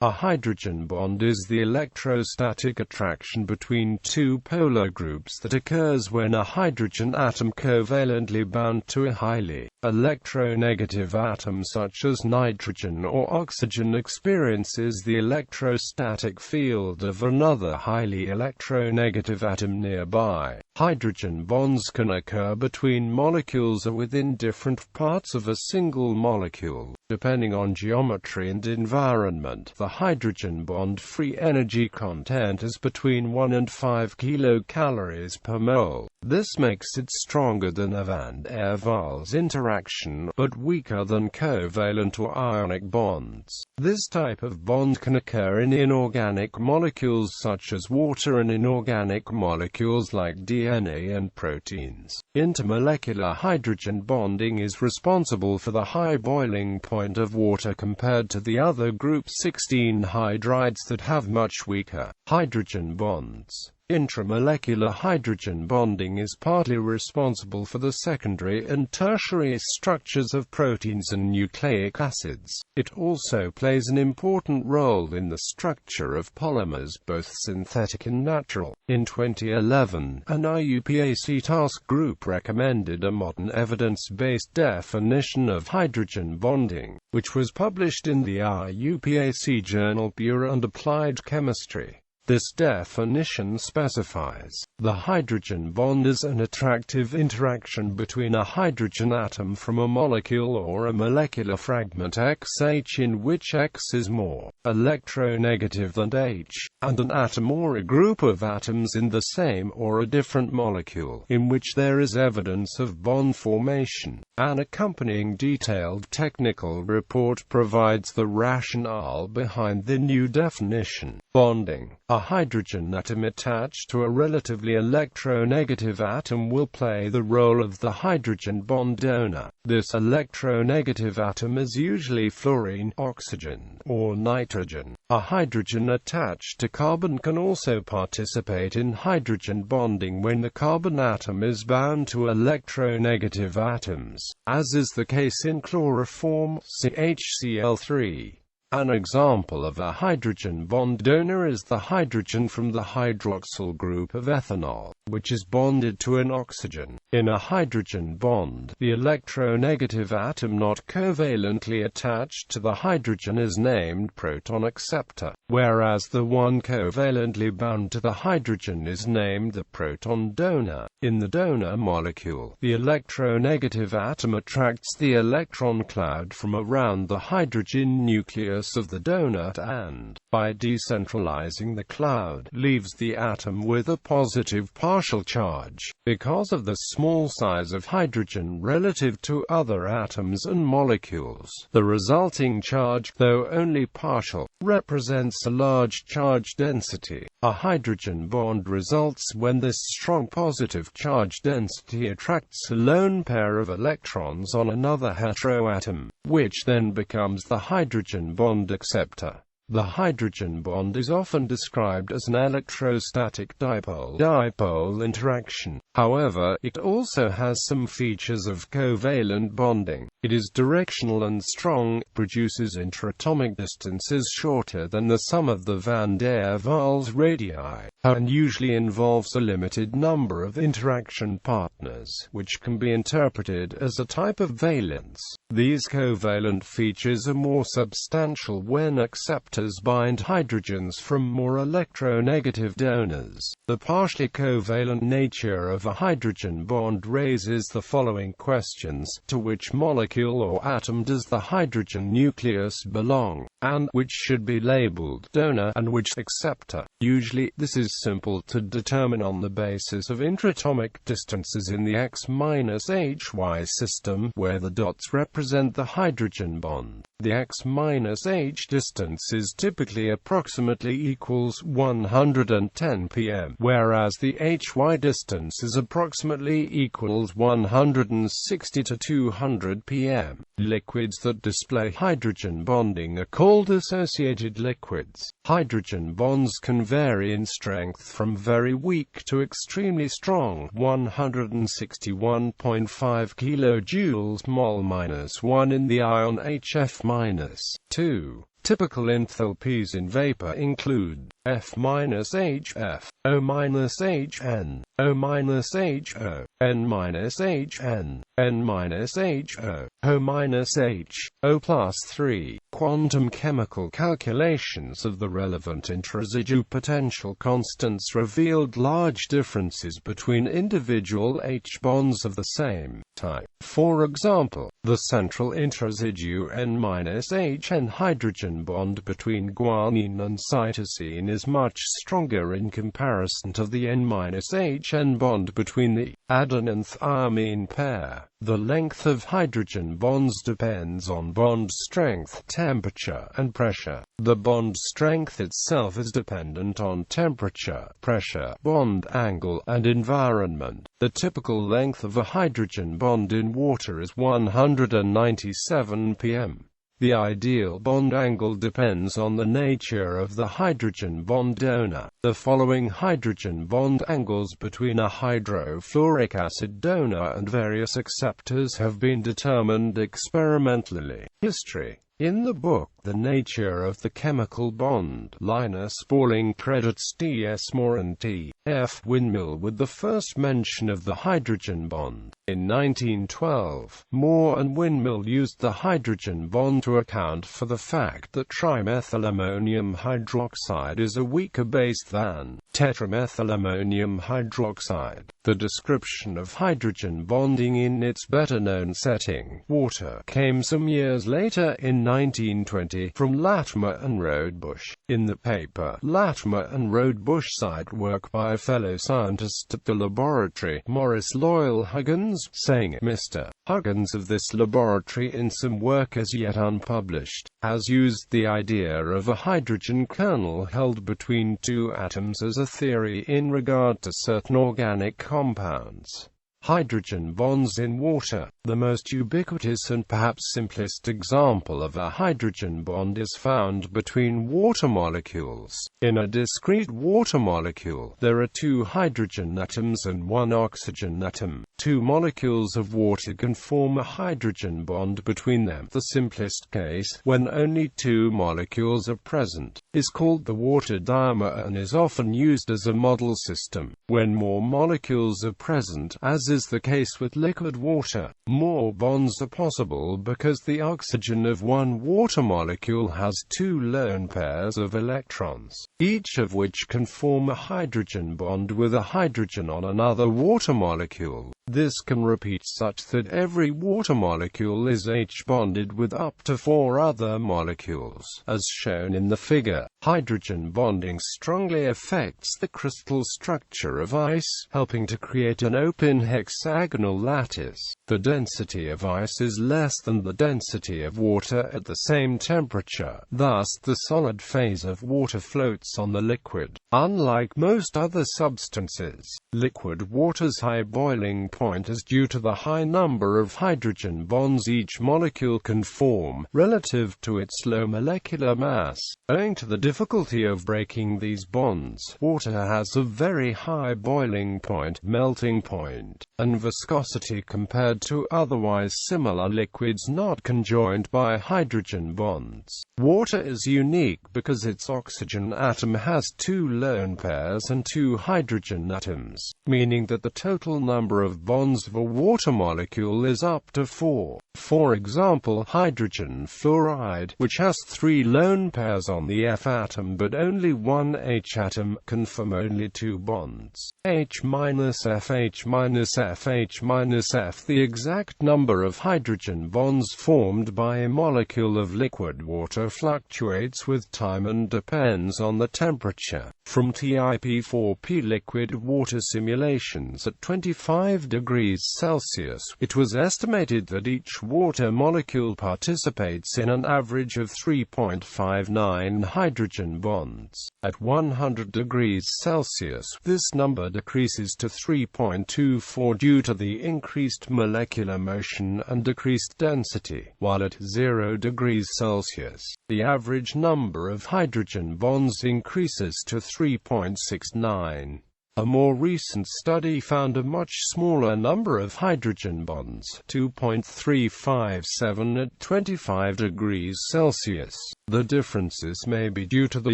A hydrogen bond is the electrostatic attraction between two polar groups that occurs when a hydrogen atom covalently bound to a highly electronegative atom such as nitrogen or oxygen experiences the electrostatic field of another highly electronegative atom nearby. Hydrogen bonds can occur between molecules or within different parts of a single molecule, depending on geometry and environment. The hydrogen bond free energy content is between 1 and 5 kilocalories per mole. This makes it stronger than a van der Waals interaction, but weaker than covalent or ionic bonds. This type of bond can occur in inorganic molecules such as water and inorganic molecules like DNA and proteins. Intermolecular hydrogen bonding is responsible for the high boiling point of water compared to the other group 16 hydrides that have much weaker hydrogen bonds. Intramolecular hydrogen bonding is partly responsible for the secondary and tertiary structures of proteins and nucleic acids. It also plays an important role in the structure of polymers, both synthetic and natural. In 2011, an IUPAC task group recommended a modern evidence-based definition of hydrogen bonding, which was published in the IUPAC journal Pure and Applied Chemistry. This definition specifies the hydrogen bond is an attractive interaction between a hydrogen atom from a molecule or a molecular fragment XH in which X is more electronegative than H, and an atom or a group of atoms in the same or a different molecule in which there is evidence of bond formation. An accompanying detailed technical report provides the rationale behind the new definition. Bonding. A hydrogen atom attached to a relatively electronegative atom will play the role of the hydrogen bond donor. This electronegative atom is usually fluorine, oxygen, or nitrogen. A hydrogen attached to carbon can also participate in hydrogen bonding when the carbon atom is bound to electronegative atoms, as is the case in chloroform CHCl3. An example of a hydrogen bond donor is the hydrogen from the hydroxyl group of ethanol, which is bonded to an oxygen. In a hydrogen bond, the electronegative atom not covalently attached to the hydrogen is named proton acceptor, whereas the one covalently bound to the hydrogen is named the proton donor. In the donor molecule, the electronegative atom attracts the electron cloud from around the hydrogen nucleus of the donor and, by decentralizing the cloud, leaves the atom with a positive partial charge. Because of the small size of hydrogen relative to other atoms and molecules, the resulting charge, though only partial, represents a large charge density. A hydrogen bond results when this strong positive charge density attracts a lone pair of electrons on another heteroatom, which then becomes the hydrogen bond acceptor. The hydrogen bond is often described as an electrostatic dipole-dipole interaction. However, it also has some features of covalent bonding. It is directional and strong, produces intraatomic distances shorter than the sum of the van der Waals radii, and usually involves a limited number of interaction partners, which can be interpreted as a type of valence. These covalent features are more substantial when acceptors bind hydrogens from more electronegative donors. The partially covalent nature of a hydrogen bond raises the following questions: to which molecule or atom does the hydrogen nucleus belong, and which should be labeled donor and which acceptor? Usually, this is simple to determine on the basis of intraatomic distances in the X-HY system, where the dots represent the hydrogen bond. The X-H distance is typically approximately equals 110 pm, whereas the HY distance is approximately equals 160 to 200 pm. Liquids that display hydrogen bonding are called associated liquids. Hydrogen bonds can vary in strength from very weak to extremely strong, 161.5 kilojoules mol-1 in the ion HF-2. Typical enthalpies in vapor include F-HF, O-HN, O-HO, N-HN, N-HO, O-H, O+3. Quantum chemical calculations of the relevant intraresidue potential constants revealed large differences between individual H-bonds of the same type. For example, the central intraresidue N-HN hydrogen bond between guanine and cytosine is much stronger in comparison to the N-HN bond between the adenine-thymine pair. The length of hydrogen bonds depends on bond strength, temperature, and pressure. The bond strength itself is dependent on temperature, pressure, bond angle, and environment. The typical length of a hydrogen bond in water is 197 pm. The ideal bond angle depends on the nature of the hydrogen bond donor. The following hydrogen bond angles between a hydrofluoric acid donor and various acceptors have been determined experimentally. History. In the book The Nature of the Chemical Bond, Linus Pauling credits T.S. Moore and T.F. Windmill with the first mention of the hydrogen bond. In 1912, Moore and Windmill used the hydrogen bond to account for the fact that trimethylammonium hydroxide is a weaker base than tetramethylammonium hydroxide. The description of hydrogen bonding in its better-known setting, water, came some years later in 1920 from Latimer and Rodebush. In the paper, Latimer and Rodebush cite work by fellow scientist at the laboratory, Morris Loyal Huggins, saying Mr. Huggins of this laboratory in some work as yet unpublished, has used the idea of a hydrogen kernel held between two atoms as a theory in regard to certain organic compounds. Hydrogen bonds in water. The most ubiquitous and perhaps simplest example of a hydrogen bond is found between water molecules. In a discrete water molecule, there are two hydrogen atoms and one oxygen atom. Two molecules of water can form a hydrogen bond between them. The simplest case, when only two molecules are present, is called the water dimer and is often used as a model system. When more molecules are present, as is the case with liquid water, more bonds are possible because the oxygen of one water molecule has two lone pairs of electrons, each of which can form a hydrogen bond with a hydrogen on another water molecule. This can repeat such that every water molecule is H-bonded with up to 4 other molecules. As shown in the figure, hydrogen bonding strongly affects the crystal structure of ice, helping to create an open hexagonal lattice. The density of ice is less than the density of water at the same temperature. Thus, the solid phase of water floats on the liquid. Unlike most other substances, liquid water's high boiling point is due to the high number of hydrogen bonds each molecule can form, relative to its low molecular mass. Owing to the difficulty of breaking these bonds, water has a very high boiling point, melting point, and viscosity compared to otherwise similar liquids not conjoined by hydrogen bonds. Water is unique because its oxygen atom has two lone pairs and two hydrogen atoms, meaning that the total number of bonds of a water molecule is up to 4. For example, hydrogen fluoride, which has 3 lone pairs on the F atom but only one H atom, can form only 2 bonds. H-F, H-F, H-F. The exact number of hydrogen bonds formed by a molecule of liquid water fluctuates with time and depends on the temperature. From TIP4P liquid water simulations at 25 degrees Celsius, it was estimated that each water molecule participates in an average of 3.59 hydrogen bonds. At 100 degrees Celsius, this number decreases to 3.24 due to the increased molecular motion and decreased density, while at 0 degrees Celsius, the average number of hydrogen bonds increases to 3.69. A more recent study found a much smaller number of hydrogen bonds, 2.357 at 25 degrees Celsius. The differences may be due to the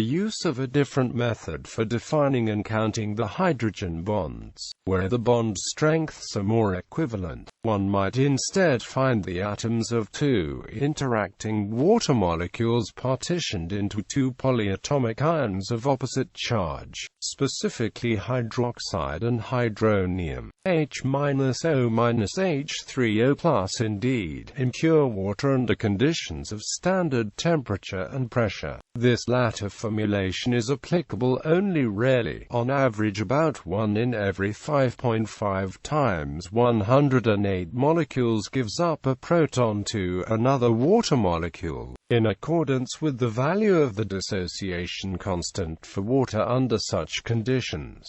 use of a different method for defining and counting the hydrogen bonds, where the bond strengths are more equivalent. One might instead find the atoms of two interacting water molecules partitioned into two polyatomic ions of opposite charge, specifically hydroxide and hydronium, H-O-H3O+. Indeed, in pure water under conditions of standard temperature and pressure. This latter formulation is applicable only rarely. On average, about 1 in every 5.5 times 108 molecules gives up a proton to another water molecule, in accordance with the value of the dissociation constant for water under such conditions.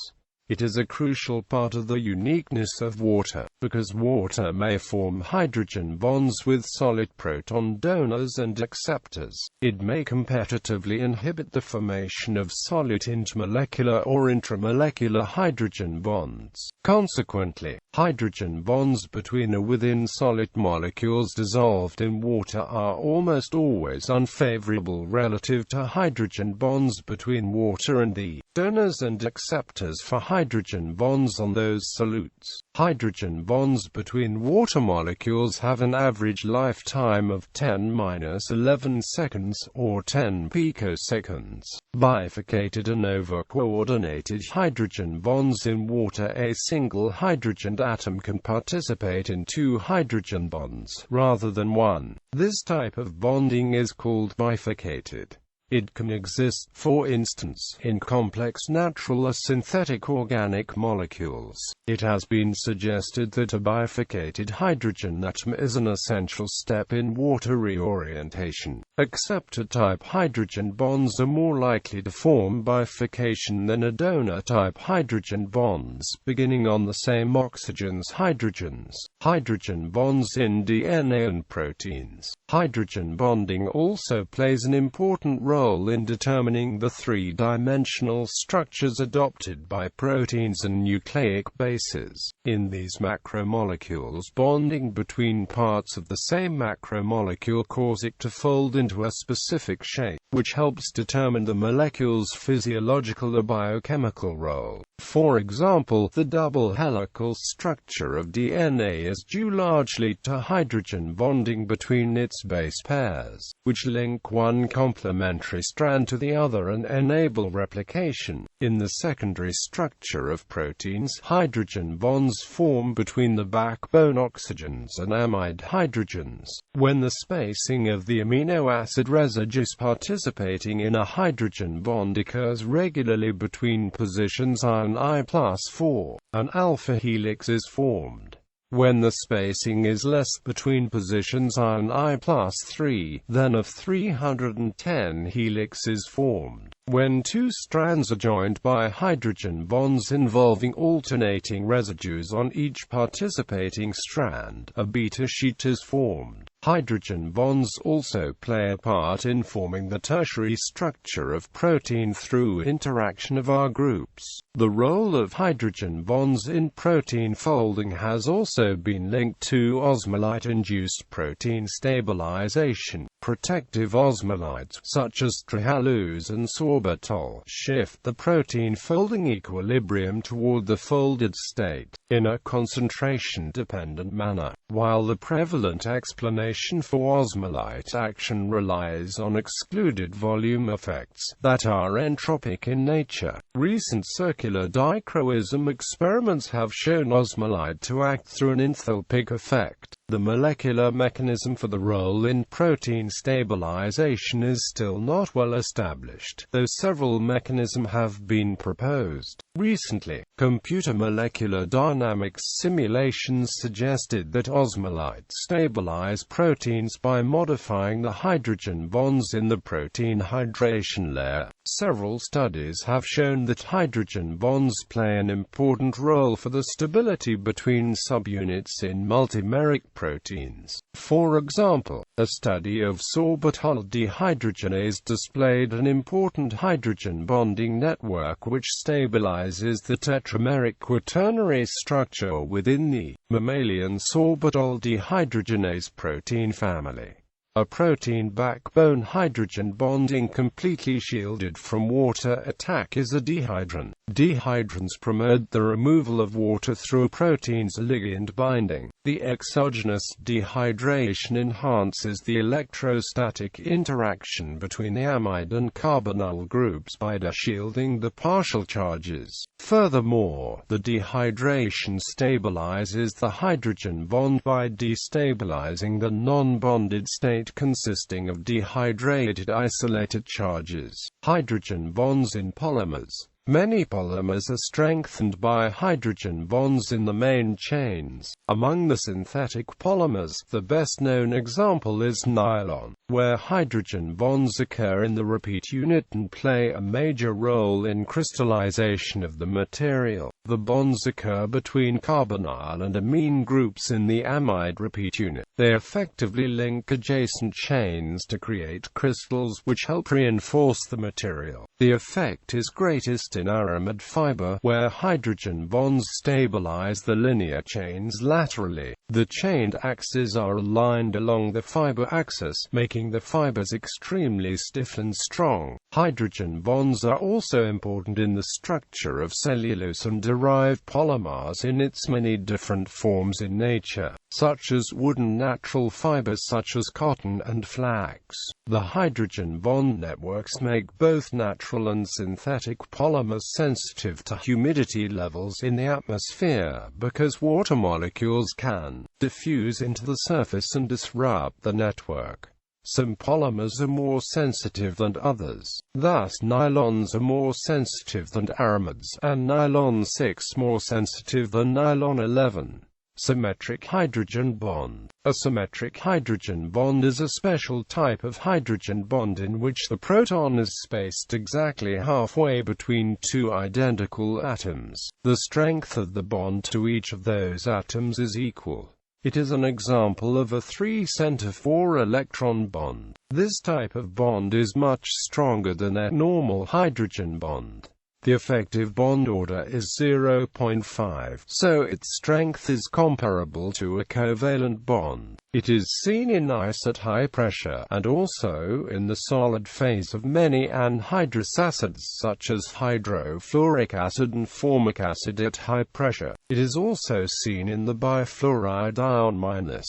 It is a crucial part of the uniqueness of water, because water may form hydrogen bonds with solid proton donors and acceptors. It may competitively inhibit the formation of solid intermolecular or intramolecular hydrogen bonds. Consequently, hydrogen bonds between or within solid molecules dissolved in water are almost always unfavorable relative to hydrogen bonds between water and the donors and acceptors for hydrogen bonds on those solutes. Hydrogen bonds between water molecules have an average lifetime of 10⁻11 seconds, or 10 picoseconds. Bifurcated and over-coordinated hydrogen bonds in water. A single hydrogen atom can participate in two hydrogen bonds, rather than one. This type of bonding is called bifurcated. It can exist, for instance, in complex natural or synthetic organic molecules. It has been suggested that a bifurcated hydrogen atom is an essential step in water reorientation. Acceptor-type hydrogen bonds are more likely to form bifurcation than a donor-type hydrogen bonds, beginning on the same oxygen's hydrogens. Hydrogen bonds in DNA and proteins. Hydrogen bonding also plays an important role in determining the three-dimensional structures adopted by proteins and nucleic bases. In these macromolecules, bonding between parts of the same macromolecule cause it to fold into a specific shape, which helps determine the molecule's physiological or biochemical role. For example, the double helical structure of DNA is due largely to hydrogen bonding between its base pairs, which link one complementary strand to the other and enable replication. In the secondary structure of proteins, hydrogen bonds form between the backbone oxygens and amide hydrogens. When the spacing of the amino acid residues participating in a hydrogen bond occurs regularly between positions I+4, an alpha helix is formed. When the spacing is less between positions I and I+3, then a 310 helix is formed. When two strands are joined by hydrogen bonds involving alternating residues on each participating strand, a beta sheet is formed. Hydrogen bonds also play a part in forming the tertiary structure of protein through interaction of R groups. The role of hydrogen bonds in protein folding has also been linked to osmolyte-induced protein stabilization. Protective osmolytes, such as trihalose and sorbitol, shift the protein folding equilibrium toward the folded state, in a concentration-dependent manner, while the prevalent explanation for osmolyte action relies on excluded volume effects that are entropic in nature. Recent circular dichroism experiments have shown osmolyte to act through an enthalpic effect. The molecular mechanism for the role in protein stabilization is still not well established, though several mechanisms have been proposed. Recently, computer molecular dynamics simulations suggested that osmolytes stabilize proteins by modifying the hydrogen bonds in the protein hydration layer. Several studies have shown that hydrogen bonds play an important role for the stability between subunits in multimeric proteins. For example, a study of sorbitol dehydrogenase displayed an important hydrogen bonding network which stabilizes the tetrameric quaternary structure within the mammalian sorbitol dehydrogenase protein family. A protein backbone hydrogen bonding completely shielded from water attack is a dehydron. Dehydrons promote the removal of water through a protein's ligand binding. The exogenous dehydration enhances the electrostatic interaction between the amide and carbonyl groups by shielding the partial charges. Furthermore, the dehydration stabilizes the hydrogen bond by destabilizing the non-bonded state consisting of dehydrated isolated charges. Hydrogen bonds in polymers. Many polymers are strengthened by hydrogen bonds in the main chains. Among the synthetic polymers, the best-known example is nylon, where hydrogen bonds occur in the repeat unit and play a major role in crystallization of the material. The bonds occur between carbonyl and amine groups in the amide repeat unit. They effectively link adjacent chains to create crystals which help reinforce the material. The effect is greatest in aramid fiber, where hydrogen bonds stabilize the linear chains laterally. The chained axes are aligned along the fiber axis, making the fibers extremely stiff and strong. Hydrogen bonds are also important in the structure of cellulose and derived polymers in its many different forms in nature, such as wood and natural fibers such as cotton and flax. The hydrogen bond networks make both natural and synthetic polymers sensitive to humidity levels in the atmosphere because water molecules can diffuse into the surface and disrupt the network. Some polymers are more sensitive than others. Thus, nylons are more sensitive than aramids, and nylon 6 more sensitive than nylon 11. Symmetric hydrogen bond. A symmetric hydrogen bond is a special type of hydrogen bond in which the proton is spaced exactly halfway between two identical atoms. The strength of the bond to each of those atoms is equal. It is an example of a 3-center 4-electron bond. This type of bond is much stronger than a normal hydrogen bond. The effective bond order is 0.5, so its strength is comparable to a covalent bond. It is seen in ice at high pressure, and also in the solid phase of many anhydrous acids such as hydrofluoric acid and formic acid at high pressure. It is also seen in the bifluoride ion-.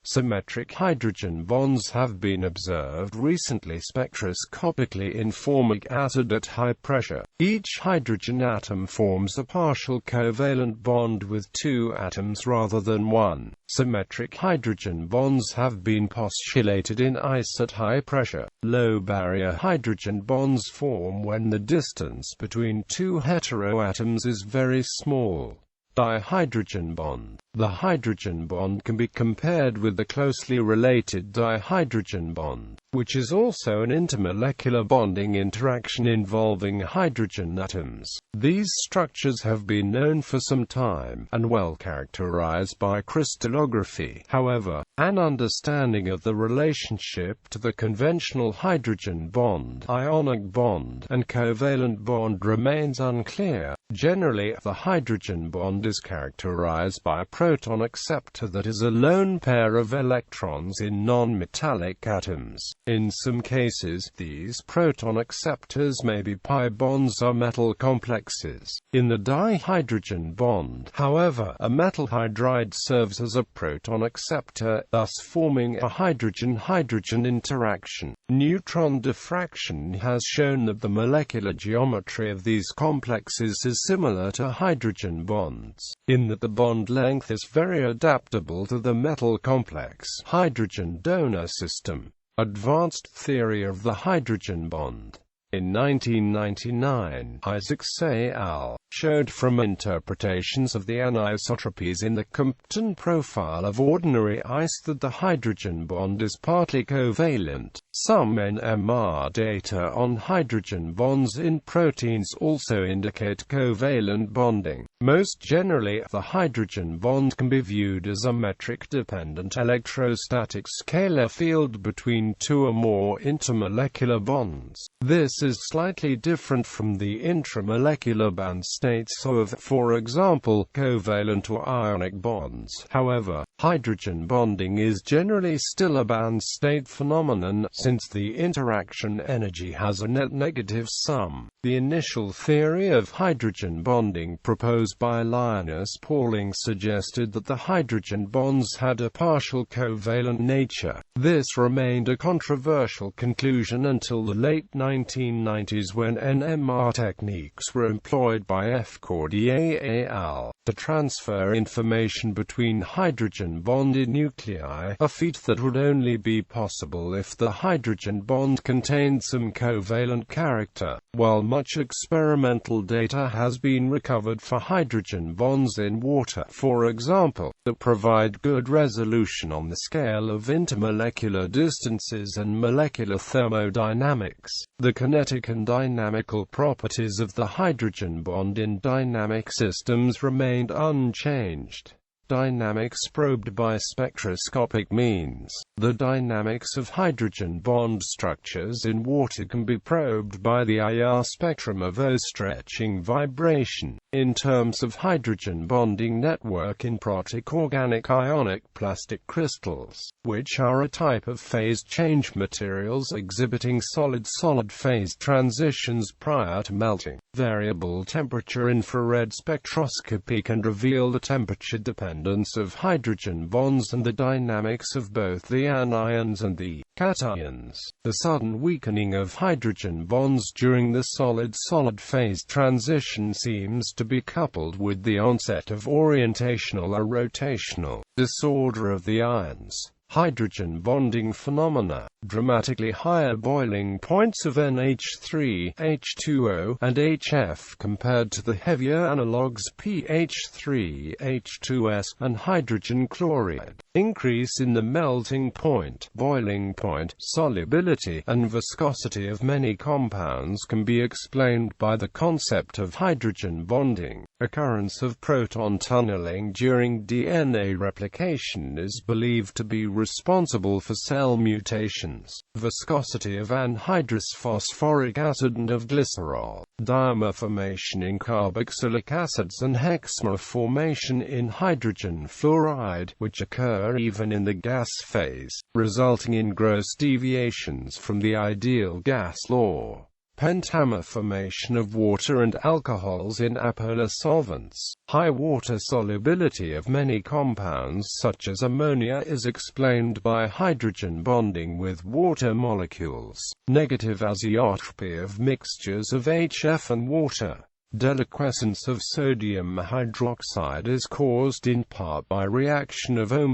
Symmetric hydrogen bonds have been observed recently spectroscopically in formic acid at high pressure. Each hydrogen atom forms a partial covalent bond with two atoms rather than one. Symmetric hydrogen bonds have been postulated in ice at high pressure. Low barrier hydrogen bonds form when the distance between two heteroatoms is very small. Dihydrogen bond. The hydrogen bond can be compared with the closely related dihydrogen bond, which is also an intermolecular bonding interaction involving hydrogen atoms. These structures have been known for some time, and well characterized by crystallography. However, an understanding of the relationship to the conventional hydrogen bond, ionic bond, and covalent bond remains unclear. Generally, the hydrogen bond is characterized by a proton acceptor that is a lone pair of electrons in non-metallic atoms. In some cases, these proton acceptors may be pi bonds or metal complexes. In the dihydrogen bond, however, a metal hydride serves as a proton acceptor, thus forming a hydrogen-hydrogen interaction. Neutron diffraction has shown that the molecular geometry of these complexes is similar to hydrogen bonds, in that the bond length is very adaptable to the metal complex hydrogen donor system. Advanced theory of the hydrogen bond. In 1999, Isaacs et al. Showed from interpretations of the anisotropies in the Compton profile of ordinary ice that the hydrogen bond is partly covalent. Some NMR data on hydrogen bonds in proteins also indicate covalent bonding. Most generally, the hydrogen bond can be viewed as a metric-dependent electrostatic scalar field between two or more intermolecular bonds. This is slightly different from the intramolecular band states of, for example, covalent or ionic bonds. However, hydrogen bonding is generally still a band state phenomenon, since the interaction energy has a net negative sum. The initial theory of hydrogen bonding proposed by Linus Pauling suggested that the hydrogen bonds had a partial covalent nature. This remained a controversial conclusion until the late 1990s, when NMR techniques were employed by F. Cordier et al. To transfer information between hydrogen-bonded nuclei, a feat that would only be possible if the hydrogen bond contained some covalent character. While much experimental data has been recovered for hydrogen bonds in water, for example, that provide good resolution on the scale of intermolecular distances and molecular thermodynamics, the kinetic and dynamical properties of the hydrogen bond in dynamic systems remained unchanged. Dynamics probed by spectroscopic means. The dynamics of hydrogen bond structures in water can be probed by the IR spectrum of O-stretching vibration. In terms of hydrogen bonding network in protic-organic ionic plastic crystals, which are a type of phase change materials exhibiting solid-solid phase transitions prior to melting, variable temperature infrared spectroscopy can reveal the temperature dependence of hydrogen bonds and the dynamics of both the anions and the cations. The sudden weakening of hydrogen bonds during the solid-solid phase transition seems to be coupled with the onset of orientational or rotational disorder of the ions. Hydrogen bonding phenomena. Dramatically higher boiling points of NH3, H2O, and HF compared to the heavier analogues PH3, H2S, and hydrogen chloride. Increase in the melting point, boiling point, solubility, and viscosity of many compounds can be explained by the concept of hydrogen bonding. Occurrence of proton tunneling during DNA replication is believed to be responsible for cell mutations. Viscosity of anhydrous phosphoric acid and of glycerol. Dimer formation in carboxylic acids and hexamer formation in hydrogen fluoride, which occur even in the gas phase, resulting in gross deviations from the ideal gas law. Pentamer formation of water and alcohols in apolar solvents. High water solubility of many compounds such as ammonia is explained by hydrogen bonding with water molecules. Negative azeotropy of mixtures of HF and water. Deliquescence of sodium hydroxide is caused in part by reaction of O-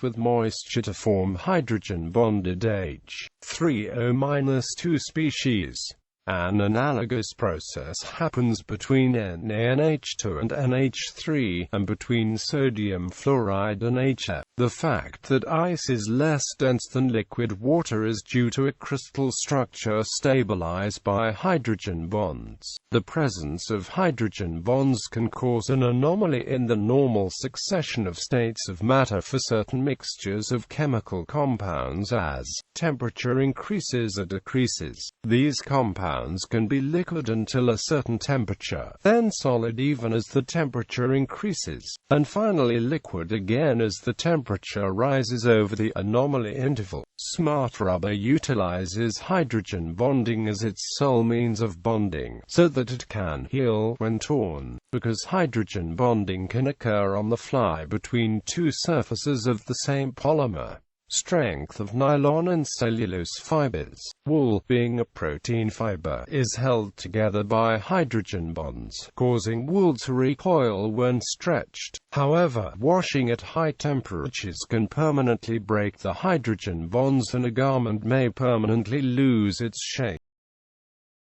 with moisture to form hydrogen-bonded H3O-2 species. An analogous process happens between NaNH2 and NH3, and between sodium fluoride and HF. The fact that ice is less dense than liquid water is due to a crystal structure stabilized by hydrogen bonds. The presence of hydrogen bonds can cause an anomaly in the normal succession of states of matter for certain mixtures of chemical compounds as temperature increases or decreases. These compounds can be liquid until a certain temperature, then solid even as the temperature increases, and finally liquid again as the temperature rises over the anomaly interval. Smart rubber utilizes hydrogen bonding as its sole means of bonding, so that it can heal when torn, because hydrogen bonding can occur on the fly between two surfaces of the same polymer. Strength of nylon and cellulose fibers. Wool, being a protein fiber, is held together by hydrogen bonds, causing wool to recoil when stretched. However, washing at high temperatures can permanently break the hydrogen bonds and a garment may permanently lose its shape.